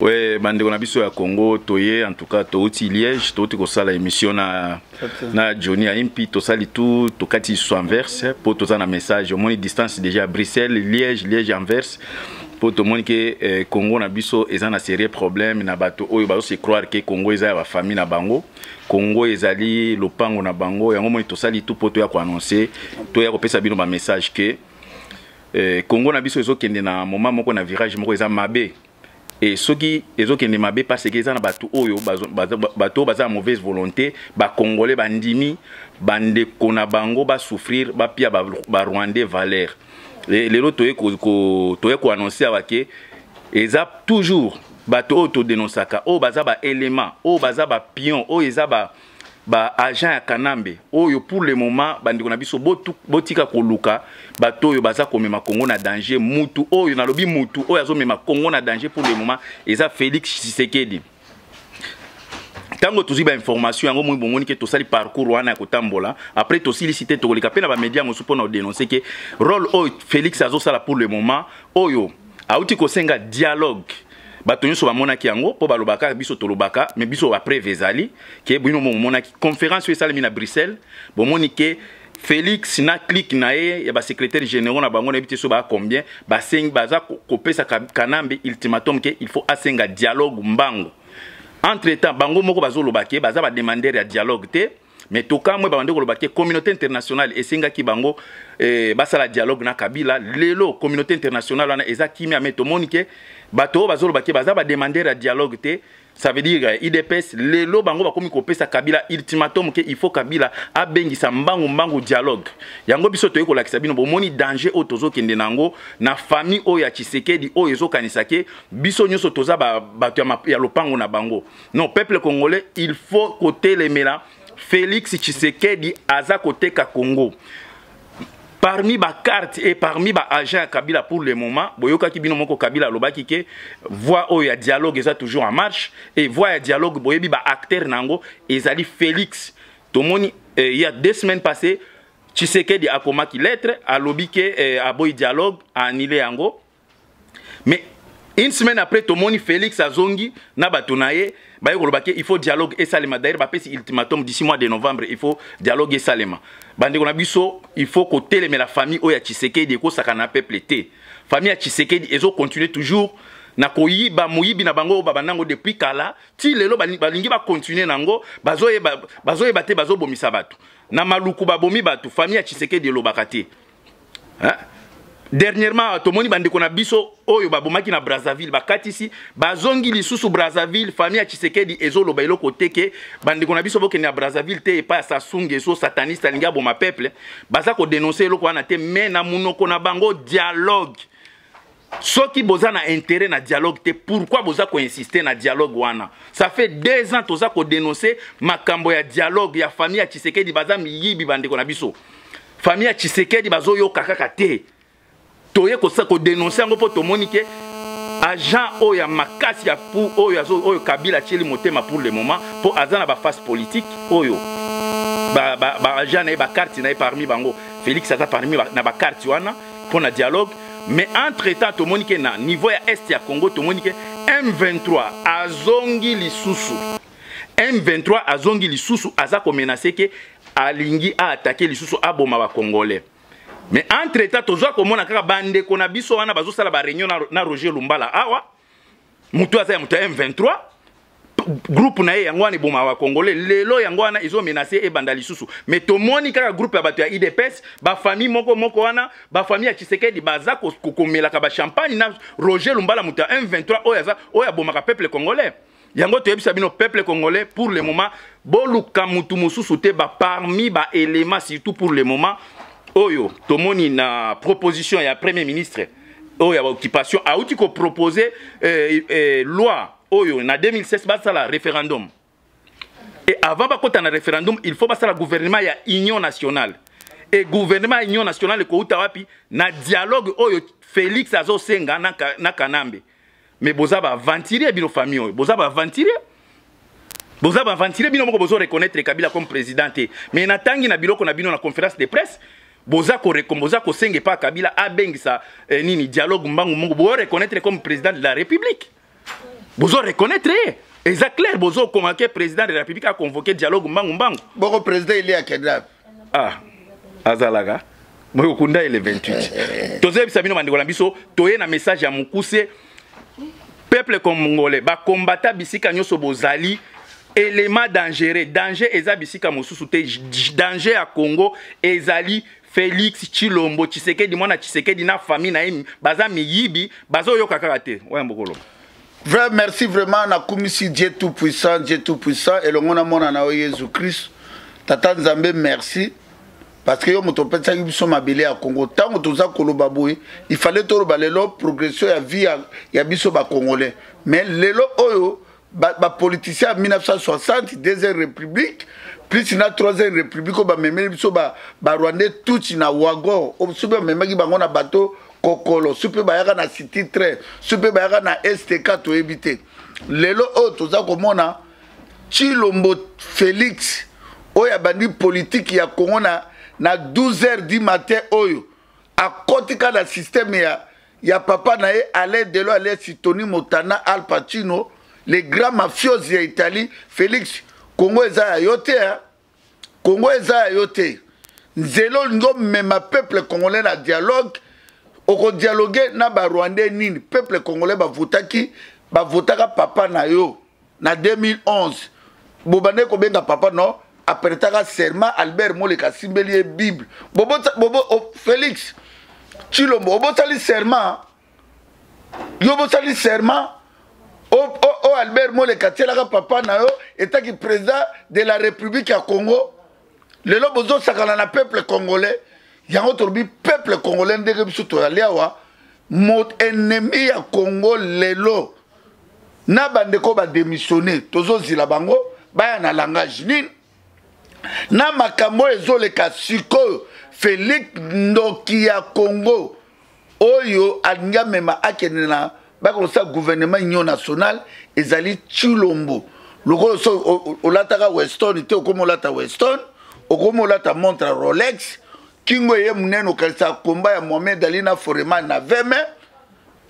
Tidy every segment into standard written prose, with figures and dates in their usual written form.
Ouais, bande on a biso ya Congo toye en tout cas to uti Liège to ko sala émission na Johnny Impi to sali tout to kati so Anvers pour to na message au moins distance déjà Bruxelles Liège Anvers pour to monde que Congo na biso ezana sérieux problème na bato oyo bazo se croire que Congo eza ba famille na bango Congo ezali lopango na bango yango moi to sali tout pour to ya ko annoncer to ya ko pesa bino ba message que Congo na biso ezo kende na moment moko na virage moko eza mabe. Et ceux qui ne m'avaient pas sécurisé dans bateau oyo bateau baza mauvaise volonté ba congolais bandimi bande kona bango ba souffrir ba pia ba rwandais valeur les loto ko annoncer avake eza toujours bateau auto dénonçaka o baza ba élément o baza ba pion o eza ba agent ya Kanambe oyo pour le moment bandi kona biso botika koluka bato oyo baza komema Congo na danger mutu oyo na lobi mutu oyo azomema Congo na danger pour le moment eza Félix Tshisekedi tango tuzi ba information yango moi bomoni ke to sali parcours wana ko tambola après to solliciter to kolika pena ba média mo support na dénoncer que rôle oyo Félix azo sala pour le moment oyo auti ko senga dialogue bato nyonso bamonaki yango po balobaka biso tolobaka mais biso après vezali ke bino monaki conférence yo esalemi na Bruxelles bomoni ke Félix na clique na ye ya ba secrétaire général na bango na biti so ba combien ba seng baza ko pesa Kanambe ultimatum ke il faut asenga dialogue mbango entre temps bango moko bazolobake baza ba demander ya dialogue te mais toka moi bande kolobake communauté internationale esenga ki bango basala dialogue na Kabila lelo communauté internationale wana eza kimi ameto monike bato bazolobake baza ba demander ya dialogue te ça veut dire IDPS lelo bango bakomi kopesa Kabila ultimatum ke il faut Kabila abengisa mbango dialogue yango biso toye ko lakisa bino bomoni danger o tozo kende nango na famille o ya Tshisekedi o yezo kanisake biso nyoso toza bato ya lopango na bango non peuple congolais il faut côté les mela Félix Tshisekedi aza koteka Congo parmi ba carte et parmi ba agent Kabila pour le moment boyoka ki bino moko Kabila lobaki ke voix o ya dialogue eza toujours en marche et voix ya dialogue boyebi ba acteur nango ezali Félix tomoni il y a 2 semaines passées Tshisekedi a komaki lettre a lobi ke a boy dialogue a annulé yango mais une semaine après tomoni Félix azongi na batunaye baye kolobake il faut dialogue et salema d'ailleurs ba pesi ultimatum d'ici mois de novembre il faut dialogue et salema bande kona biso il faut ko teleme la famille oya Tshisekedi ko sakana peuple té famille ya Tshisekedi ezo continuer toujours na koyiba moyibi na bango babanango depuis kala ti lelo balingi ba continuer nango bazoye baté bazobomisa bato na maluku babomi bato famille ya Tshisekedi lobaka te hein. Dernièrement, tomoni bande kona biso oyo babomaki na Brazzaville bakatisi bazongi lisusu Brazzaville famille ya Tshisekedi ezolo bailo kote ke bande kona biso boke na Brazzaville te e pa sasunge so sataniste alinga boma peuple baza ko dénoncer loko wana te mais na munoko na bango dialogue soki boza na intérêt na dialogue te pourquoi boza ko insister na dialogue wana ça fait 2 ans toza ko dénoncer makambo ya dialogue ya famille ya Tshisekedi baza miyibi bande kona biso famille ya Tshisekedi bazo yo kakaka te toye ko dénoncer ngo po tomoni ke agent oya makasi ya pour oyo Kabila tcheli motema pour le moment pour azana ba face politique oyo ba agent na ba carte na parmi bango Félix aza parmi na ba carte wana pour na dialogue mais entre temps tomoni ke na niveau ya est ya Congo tomoni ke M23 azongi lisusu M23 azongi lisusu aza ko menacer ke alingi a attaquer lisusu aboma ba congolais. Mais entre temps tozoa komona kaka bande kona biso wana bazo sala ba réunion na Roger Lumbala awa mutu asa ya mutu M23 groupe na ye yango wana boma wa congolais lelo yango wana izo menacer e banda lisusu mais tomoni kaka groupe ya bato ya IDPS ba famille moko wana ba famille ya Tshisekedi baza kokomela ka ba champagne na Roger Lumbala mutu M23 oya boma ka peuple congolais yango toyebisa bino peuple congolais pour le moment boluka mutu mususu te ba parmi ba éléments surtout pour le moment oyo tomoni na proposition ya premier ministre oyo ya occupation a outi ko proposer loi oyo na 2016 basala référendum et avant ba kota na référendum il faut basala gouvernement ya union nationale et gouvernement ya union nationale ko uta wapi na dialogue oyo Félix azo senga na Kanambe mais boza ba ventiler bino famille oyo boza ba ventiler bino moko bozo reconnaître Kabila comme président mais na tangi na biloko na bino na conférence de presse boza ko senge pa Kabila abengisa nini dialogue mbangu mongo bo reconnaître comme président de la République Bozo reconnaître. Et c'est clair, Bozo convaincu président de la République a convoqué dialogue Mbangu Mbangu. Bon, président, il est à Kedab. Ah, Azalaga. Moi, Okunda, il est 28. Tozé, Sabino Mandigolambiso, Toye na message à Moukousse. Peuple congolais, ba combattant bisika nyoso bozali, élément dangereux. Danger, eza bisika mosusu te. Danger à Congo, ezali. Félix Tshilombo, Tshisekedi, mwana Tshisekedi na famille na yemi, baza miyibi, bazo yo kakate. Ouais, mbokolo. Vrai, merci vraiment na kumisi Dieu tout puissant, et le mona mona na Jésus Christ. Tata Nzambe, merci. Parce que yo moto pensa ki biso mabele à Congo. Tant que toza koloba boy, il fallait to ba lelo progression ya vie ya biso ba congolais. Mais lelo oyo ba politicien en 1960, deuxième république. Plus il y a troisième république, on va même Rwandais tout na wagon, on super même qui bango na bateau kokolo, super bayaka na city train, super bayaka na STK to éviter. Lelo o toza komona Tshilombo Félix oya bandi politique ya Congo na 12h du matin oyo a kotika na système ya papa na ye Alain Delon Alain Sitoni Montana Al Pacino, les grands mafieux ya Italie. Félix Congo eza yote Congo eza yote nzelo ndo mema peuple congolais na dialogue oko dialoguer na ba Rwandais nini peuple congolais bavotaka papa na yo na 2011 bobane ko benga papa no apretaka serment Albert Moleka simbeli Bible bobo Félix Tshilombo obosali serment yo bosali serment o Albert Moleka tielaka papa na yo etaki président de la République ya Congo. Le lobozo sakana na peuple congolais, yango torbi peuple congolais ndenge biso to aliawa, mon ennemi ya Congo lelo. Na bandeko ba démissionner, tozo zila bango, baya na langage nini. Na makambo ezoleka siko Félix Ndoki ya Congo. Oyo alinga mema akenena bako sa gouvernement union national ezali Tshilombo. Loko so olataka Weston te okomo lata Weston. Okomo lata montre Rolex. Kingo ye muneno kalisa komba ya Mohamed Ali na Foreman na 20 mai.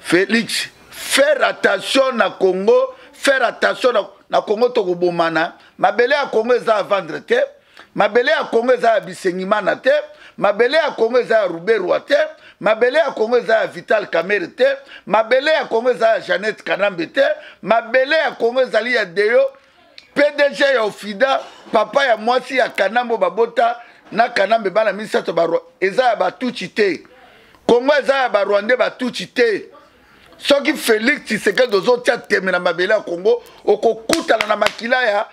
Félix, faire attention na Congo, faire attention na Congo toko bomana. Mabele ya Congo eza a vendre te. Mabele ya Congo eza a Bisengimana te. Mabele ya Congo eza a Ruberwa te. Mabele ya Congo eza a Vital Kamerhe te. Mabele ya Congo eza a Jeannette Kanambe te. Mabele ya Congo eza li ya Deyo PDG ya Ofida, papa ya mwasi ya Kanambo babota na Kanambe bana misato baro eza ya batuchi te. Congo eza ya Barwandais batuchi te. Soki Félix Tshisekedi ozo tia teme na mabele ya Congo, okokutana na makila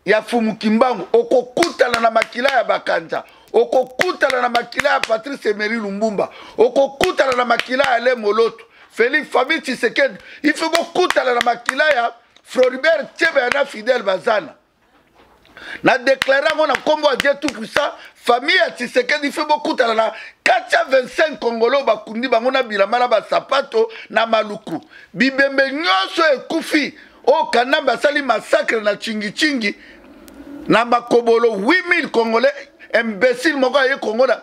ya Fumukimbangu, okokutana na makila ya Bakanja, okokutana na makila ya Patrice Emery Lumbumba, okokutana na makila ya Le Moloto. Félix famille Tshisekedi, il faut okokutana na makila ya Floribert Tchebe na Fidel Bazana. Na déclaré mon combo à Dieu tout puissant, famille à Tshisekedi fait beaucoup de la 425 Congolais bakundi bangona bilamala ba sapato na maluku. Bibembe nyonso ekufi. O Kanamba sali massacre na chingi na makobolo 8000 Congolais imbécile moko ye Congo na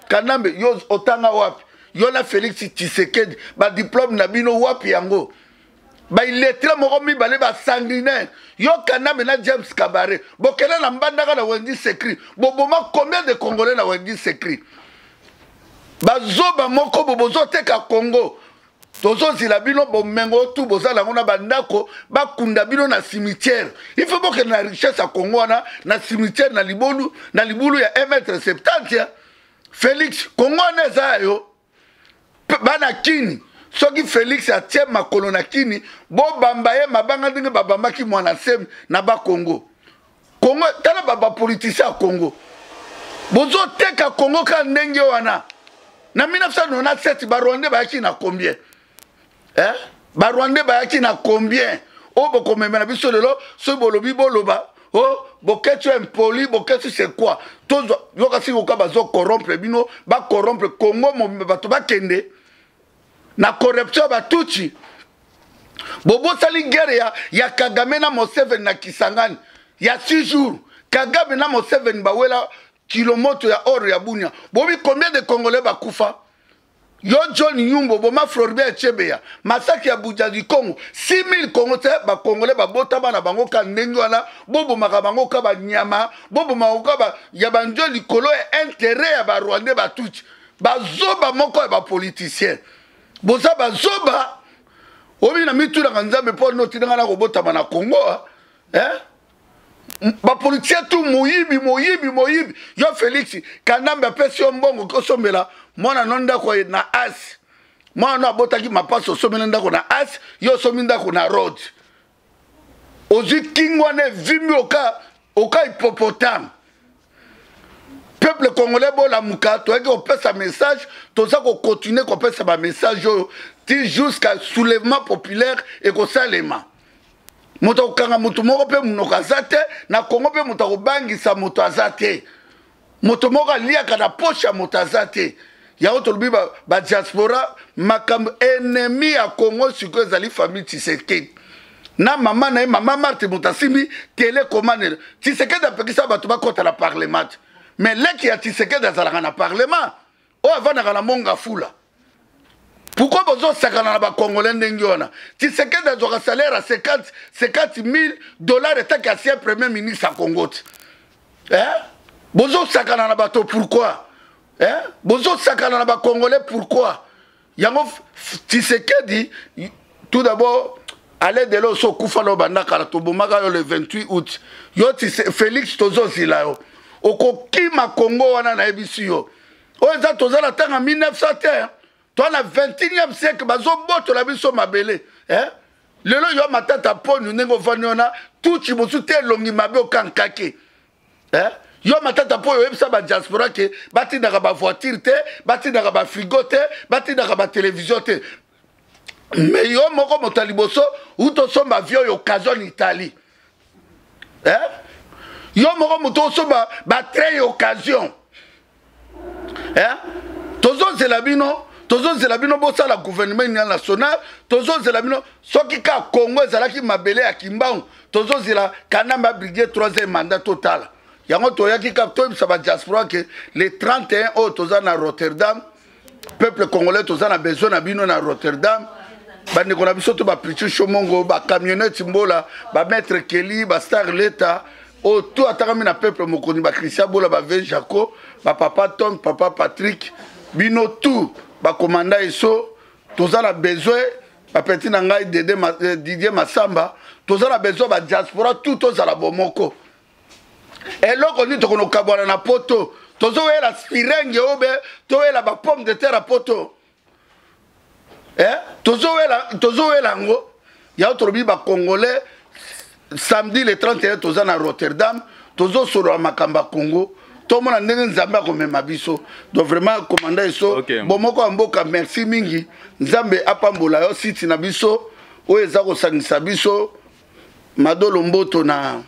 Kanambe yo otanga wapi. Yo na Félix Tshisekedi ba diplôme na bino wapi yango. Ba illettré moko mibale ba sanguinaire yo Kanambe na James Kabare bokela na mbandaka na Wendy Sekri boboma combien de Congolais na Wendy Sekri bazoba moko bobozo teka Congo tozo zila bino bomengo tout bozala ngona bandako bakunda bino na cimetière il faut que na richesse à Congo na cimetière na libulu ya 1,70 m. Félix Congo neza yo bana kini soki Félix atie makolo na kini bo bambaye mabanga ndenge babambaki mwana sem na ba Congo tala baba politicien à Congo bozo teka Congo ka ndenge wana na 1997 ba Rwandais bayaki na combien ba Rwandais bayaki na combien o boko memena biso lelo so bolobi boloba oh boketu impoli boketu c'est quoi tozo yoka si oka bazo corrompre bino ba corrompre Congo mo bato bakende na corruption batuchi bobo sali guerre ya Kagame na Museveni na Kisangani ya 6 jours Kagame na Museveni bawela kilomoto ya oro ya Bunia bobi combien de Congolais bakufa yo John Yumbo boma Floribert Chebeya masaki ya Buja du Congo 6000 Congo te ba Congolais ba botama na bango ka ndenge wana bobo makambango ka ba nyama bobo makoka ba ya banjo likolo e intérêt ya ba Rwandais ba tuchi bazoba moko ya ba politicien boza bazoba obi na mitu na nzambe po no tinanga na kobotama na Congo ba politicien tout moyibi yo Félix Kanambe pesi mbongo ko sombela mwana nonda ko na as mwana abotaki mapaso somela ndako na as yo sominda ko na road ozi kingwa ne vimi oka hippopotame peuple congolais bola muka to eke opesa message toza ko continuer ko pesa ba message ti jusqu'à soulèvement populaire et ko salema moto kanga moto moko pe munoka zate na Congo pe moto ko bangisa moto azate moto moko liaka na poche ya moto azate ya otolubi ba diaspora makam ennemi ya Congo siko ezali famille Tshisekedi na mama na mama Marthe Moutasimbi télécommande Tshisekedi apekisa bato bakota na parlement mais leki ya Tshisekedi azalaka na parlement o avana na monga fula. Pourquoi vous sakana na ba Congolais ndenge wana Tshisekedi azwaka salaire à 50 000 dollars et tant premier ministre à Congo bozo sakana na bato pourquoi bozo sakana na ba Congolais pourquoi yango Tshisekedi tout d'abord allez de l'eau so kufa lo banda kala to bomaka le 28 août yo Félix tozo zila yo okokima Congo wana na ebisi yo o eza tozala tanga 1900 toi na 21e siècle bazo boto la biso mabele lelo yo matata ponu nengo vaniona tuchi bosute longi mabe okankake yo matata po yo ebisa ba diaspora ke batindaka ba voiture te batindaka ba frigo te batindaka ba télévision te mais yo moko motaliboso uto somba vio yo occasion Italie yo moko moto somba ba train occasion tozo zelabino bosa la gouvernement national tozo zelabino soki ka Congo ezalaki mabele ya Kimbangu tozo zela Kanamba brigade 3e mandat total yango toyaki ka to sa ba diaspora que les 31 autres toza na Rotterdam peuple congolais toza na besoin na bino na Rotterdam bande ko na biso to ba Prichu Shomongo ba camionnette mbola ba maître Kelly ba Star Leta o tout atakami na peuple mokoni ba Christian Bola ba Ve Jaco ba papa Tom papa Patrick bino tout ba commandant eso toza na besoin ba petit na ngai Didier Massamba toza na besoin ba diaspora tout toza la bomoko eloko ni tokono kabwana na poto tozo wela spirenge obe to wela ba pomme de terre a poto tozo wela ngo ya otorobi ba congolais samedi le 31 toza na Rotterdam tozo solo makamba Congo to mona ndenge nzambe akomema biso donc vraiment commandant eso bomoko mboka merci mingi nzambe apambola yo site na biso o eza ko sangisa biso madolo mboto na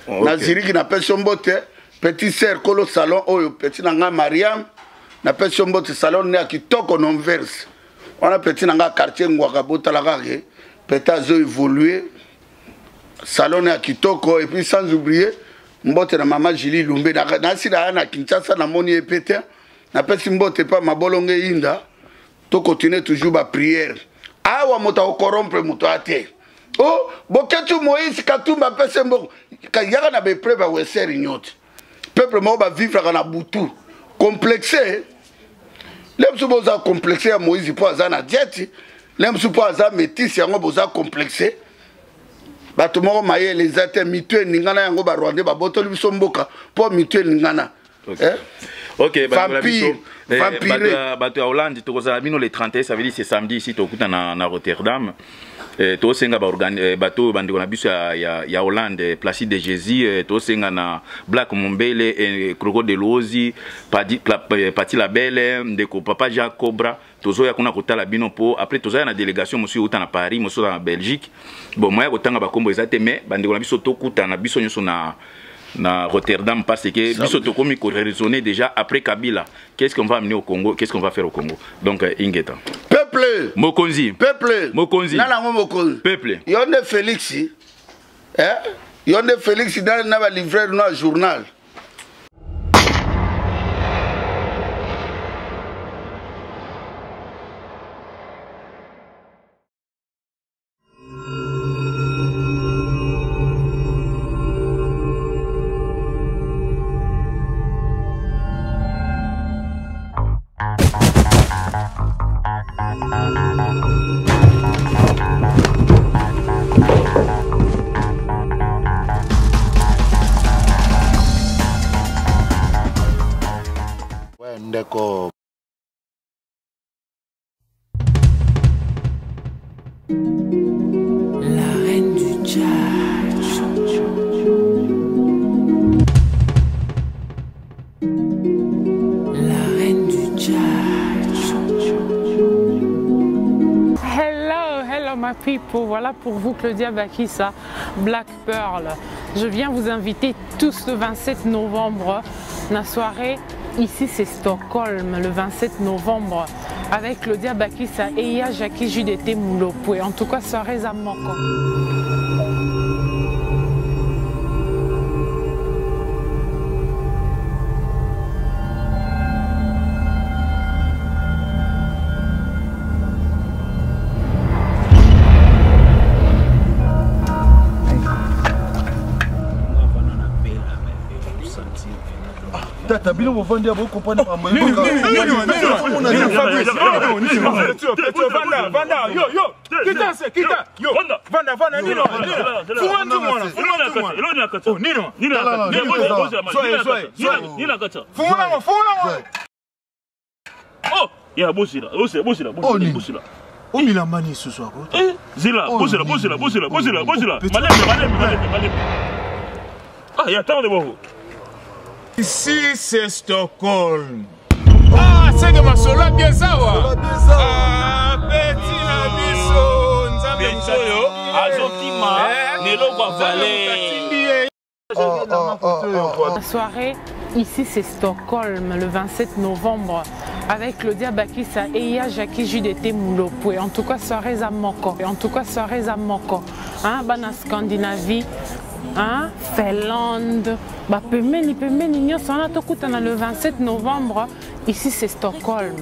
na ziriki na peso mbote petit sœur kolo salon oyo petit nanga Mariam na peso mbote salon ne akitoko non verse on a petit nanga quartier ngwaka botala kake petit zo évoluer salon ne akitoko et puis sans oublier mbote na mama Julie Lumbe na sila na Kinshasa na moni epete na pesi mbote pa mabolonge inda to continuer toujours ba prière awa mota ko corrompre moto ate oh boketu Moïse Katumba pese mboko yaka na be preba weser ignot peuple mo ba vivre na butu complexé lemsu boza complexé ya Moïse po azana dieti lemsu po azana métis yango boza complexé bato moko mayele ezate mitwe ningana yango ba Rwandais ba botoli biso mboka po mitwe ningana OK vampire bato ya Hollande tokozala bino le 31 ça veut dire c'est samedi ici tokuta na Rotterdam to senga ba bato bandiko na biso ya Hollande Placide de Jésus to senga na Black Mombele Crocodile de Lozi Pati la Belle ndeko papa Jean Cobra tozo ya kuna kotala bino po après tozo ya na délégation monsieur uta na Paris monsieur na Belgique bon moya kotanga ba kombo ezate mais bandiko na biso tokuta na biso nyoso na Rotterdam parce que biso to komi ko raisonner déjà après Kabila qu'est-ce qu'on va amener au Congo, qu'est-ce qu'on va faire au Congo. Donc ingeta peuple Mokonzi nana ngo Mokonzi peuple yonde Félix yonde Félix na ba livreur no journal La reine du jazz. La reine du jazz. Hello my people, voilà pour vous Claudia Bakissa, Black Pearl. Je viens vous inviter tous le 27 novembre, la soirée, ici c'est Stockholm, le 27 novembre, avec Claudia Bakissa et il y a Jackie Judete Moulopoué. En tout cas, soirée à Moko. Tata, bien vous vendez à vous comprendre pas moi. Oh, il a manié ce soir. Zila, bossez-la. Ah, il y a tant de vous. Ici c'est Stockholm. Ah, c'est que ma sola bien ça wa. Ah, petit na biso, nzambe nzoyo, azokima, nelo kwa valer. La soirée, ici c'est Stockholm, le 27 novembre, avec Claudia Bakissa et il y a Jackie Judete Moulopoué. En tout cas, soirée à Moko. Hein, bana Scandinavie. Hein? Finlande, pemeni nyonso wana tokutana le 27 novembre. Ici c'est Stockholm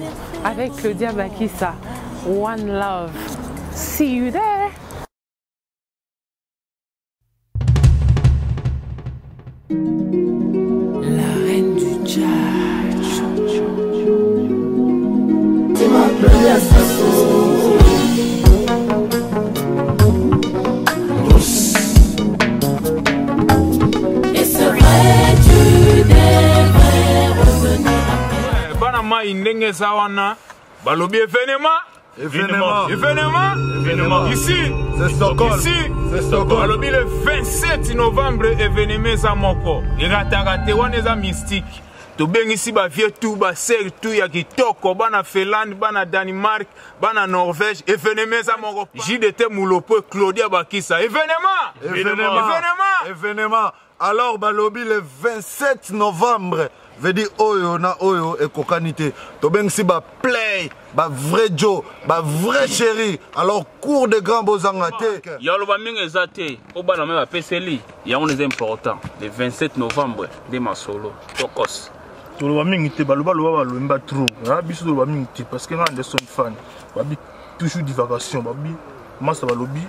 avec Claudia Bakissa. One love. See you there. La reine du jazz. Indenge sawana balobi événement ici c'est Stockholm balobi le 27 novembre événement za moko iratarate wana eza mystique tobengisi ba vieux tout ba sel tout ya kitoko bana Finlande bana Danemark bana Norvège événement za moko JDT Moulopoué Claudia Bakissa événement. Alors balobi le 27 novembre veut dire oyo na oyo et kokanité. Tobengsi ba play, ba vrai Joe, ba vrai chéri. Alors cours de grand bozangate. Yaloba mingi ezate, obana me ba peseli, ya on est important. Le 27 novembre de Masolo, Tokos. Toloba mingi te baloba lomba trop. Ah biso toloba mingi te parce que nga Anderson fan. Babi toujours divagation, babi massa balobi,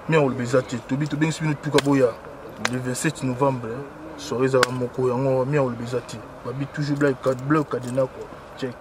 mais on le bezate. Tobi tobengsi bino tuka boya. Le 27 novembre, soirée à Moko, on a mis au Bizati. Babi toujours black, cadena quoi. Check.